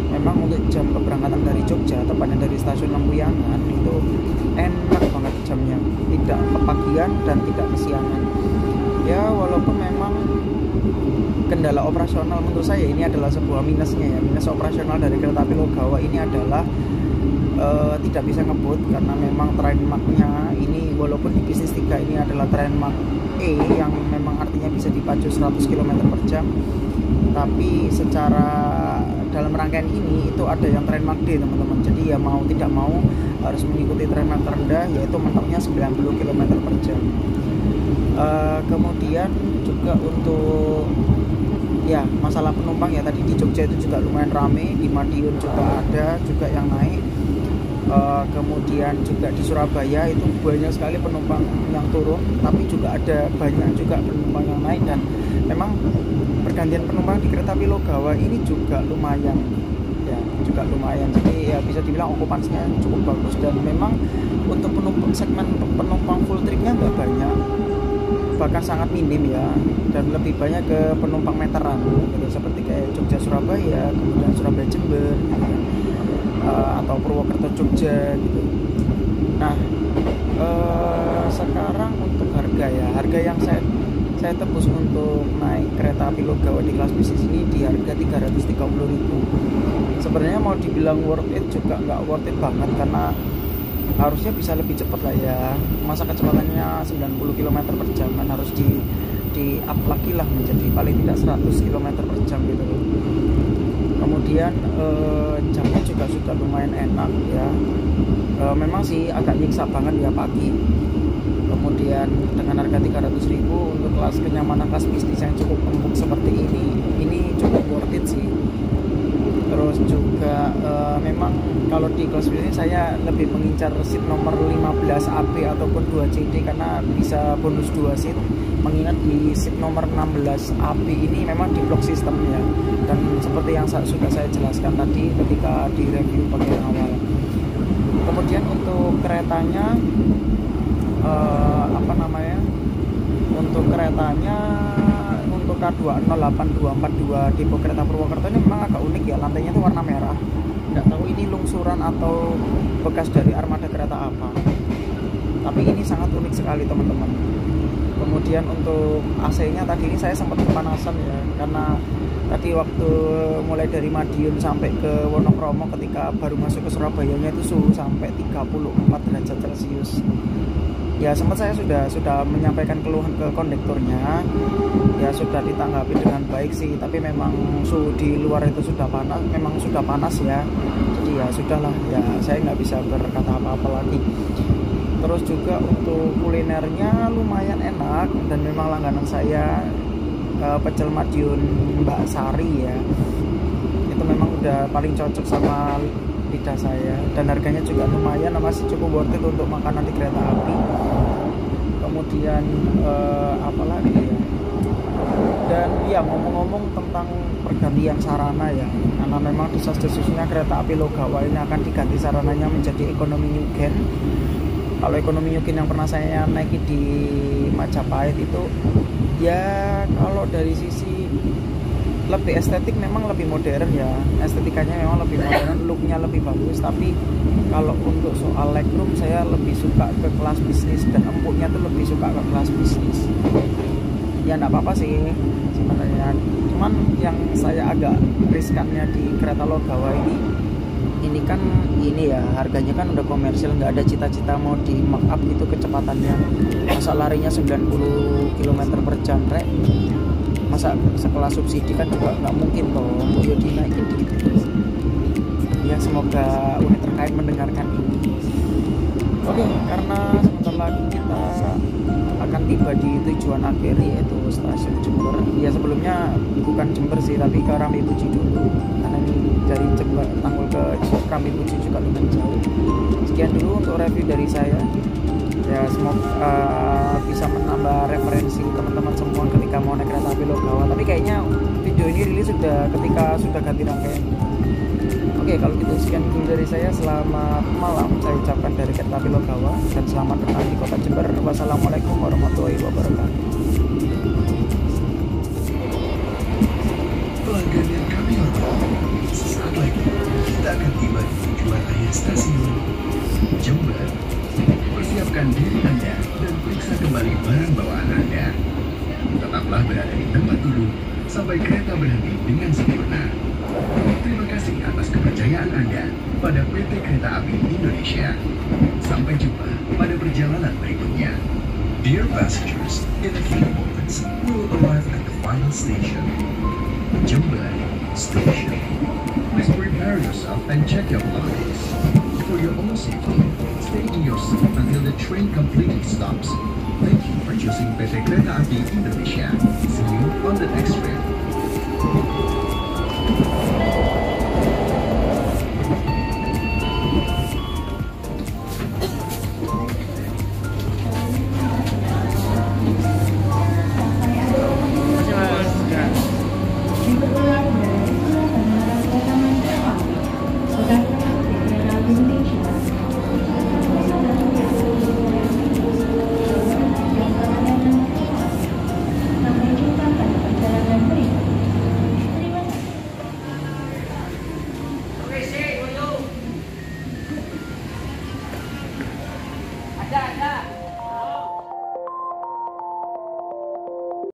memang untuk jam keberangkatan dari Jogja, tepatnya dari stasiun Lempuyangan, itu enak banget jamnya, tidak kepagian dan tidak kesiangan ya. Walaupun memang kendala operasional menurut saya ini adalah sebuah minusnya ya. Minus operasional dari kereta api Logawa ini adalah tidak bisa ngebut karena memang train marknya ini, walaupun di bisnis 3 ini adalah train mark E yang memang artinya bisa dipacu 100 km per jam, tapi secara dalam rangkaian ini itu ada yang train mark D teman-teman. Jadi ya mau tidak mau harus mengikuti train mark terendah, yaitu mentoknya 90 km per jam. Kemudian juga untuk ya masalah penumpang ya, tadi di Jogja itu juga lumayan rame, di Madiun juga ada juga yang naik. Kemudian juga di Surabaya itu banyak sekali penumpang yang turun, tapi juga ada banyak juga penumpang yang naik. Dan memang pergantian penumpang di kereta api Logawa ini juga lumayan ya, juga lumayan. Jadi ya bisa dibilang okupansinya cukup bagus, dan memang untuk penumpang segmen penumpang full tripnya nggak banyak, bahkan sangat minim ya, dan lebih banyak ke penumpang meteran gitu, seperti kayak Jogja Surabaya, kemudian Surabaya Jember gitu, atau Purwokerto Jogja gitu. Nah, sekarang untuk harga ya, harga yang saya tebus untuk naik kereta api Logawa di kelas bisnis ini di harga 330.000. Sebenarnya mau dibilang worth it juga nggak worth it banget, karena harusnya bisa lebih cepat lah ya. Masa kecepatannya 90 km per jam kan harus di up lagi lah menjadi paling tidak 100 km per jam gitu. Kemudian jamnya juga sudah lumayan enak ya. Memang sih agak nyiksa banget ya pagi. Kemudian dengan harga 300.000 untuk kelas kenyamanan kelas bisnis yang cukup empuk seperti ini cukup worth it sih. Terus juga memang kalau di kelas ini saya lebih mengincar seat nomor 15 AB ataupun 2 CD karena bisa bonus 2 seat. Mengingat di seat nomor 16 AB ini memang di blok sistem ya, dan seperti yang sudah saya jelaskan tadi ketika di review bagian awal. Kemudian untuk keretanya untuk keretanya untuk K208242 tipe kereta Purwokerto ini memang agak unik ya, lantainya itu warna merah. Nggak tahu ini lungsuran atau bekas dari armada kereta apa, tapi ini sangat unik sekali teman-teman. Kemudian untuk AC-nya tadi ini saya sempat kepanasan ya, karena tadi waktu mulai dari Madiun sampai ke Wonokromo ketika baru masuk ke Surabayanya itu suhu sampai 34 derajat Celcius. Ya sempat saya sudah menyampaikan keluhan ke kondekturnya, ya sudah ditanggapi dengan baik sih, tapi memang suhu di luar itu sudah panas, memang sudah panas ya, jadi ya sudahlah ya, saya nggak bisa berkata apa-apa lagi. Terus juga untuk kulinernya lumayan enak, dan memang langganan saya pecel Madiun Mbak Sari ya, itu memang udah paling cocok sama lidah saya, dan harganya juga lumayan, masih cukup worth it untuk makanan di kereta api. Kemudian apalagi ya, dan ya ngomong-ngomong tentang pergantian sarana ya, karena memang desas-desusnya kereta api Logawa ini akan diganti sarananya menjadi ekonomi Nyugen. Kalau ekonomi Nyugen yang pernah saya naiki di Majapahit itu ya, kalau dari sisi lebih estetik memang lebih modern ya, estetikanya memang lebih modern, looknya lebih bagus. Tapi kalau untuk soal legroom saya lebih suka ke kelas bisnis, dan empuknya tuh lebih suka ke kelas bisnis. Ya nggak apa-apa sih sebenarnya, cuman yang saya agak riskannya di kereta Logawa ini kan ini ya, harganya kan udah komersil, nggak ada cita-cita mau di mark up itu kecepatannya. Masa larinya 90 km per jam rek, masa sekelas subsidi kan juga nggak mungkin toh untuk dinaikin dikit. Ya semoga unit terkait mendengarkan ini. Oke, karena sebentar lagi kita akan tiba di tujuan akhir, yaitu stasiun Jember. Ya sebelumnya bukan Jember sih, tapi ke Rambipuji dulu, karena ini dari Jember Tanggul ke Rambipuji juga lumayan jauh. Sekian dulu untuk review dari saya. Ya semoga bisa menambah referensi teman-teman semua ketika mau naik kereta api Logawa. Tapi kayaknya video ini rilis ketika sudah ganti rangkaian. Oke, kalau gitu sekian dulu dari saya. Selamat malam saya ucapkan dari kereta api Logawa, dan selamat datang di kota Jember. Wassalamualaikum warahmatullahi wabarakatuh. Pelanggan yang kami hormati, sesaat lagi kita akan tiba di tujuan akhir stasiun Jember. Persiapkan diri Anda dan periksa kembali barang bawaan Anda. Tetaplah berada di tempat duduk sampai kereta berhenti dengan sempurna. Terima kasih atas kepercayaan Anda pada PT Kereta Api Indonesia. Sampai jumpa pada perjalanan berikutnya. Dear passengers, in a few moments we will arrive at the final station, Jember Station. Please prepare yourself and check your belongings. For your own safety, stay in your seat until the train completely stops. Thank you for choosing PT Kereta Api Indonesia. See you on the next train.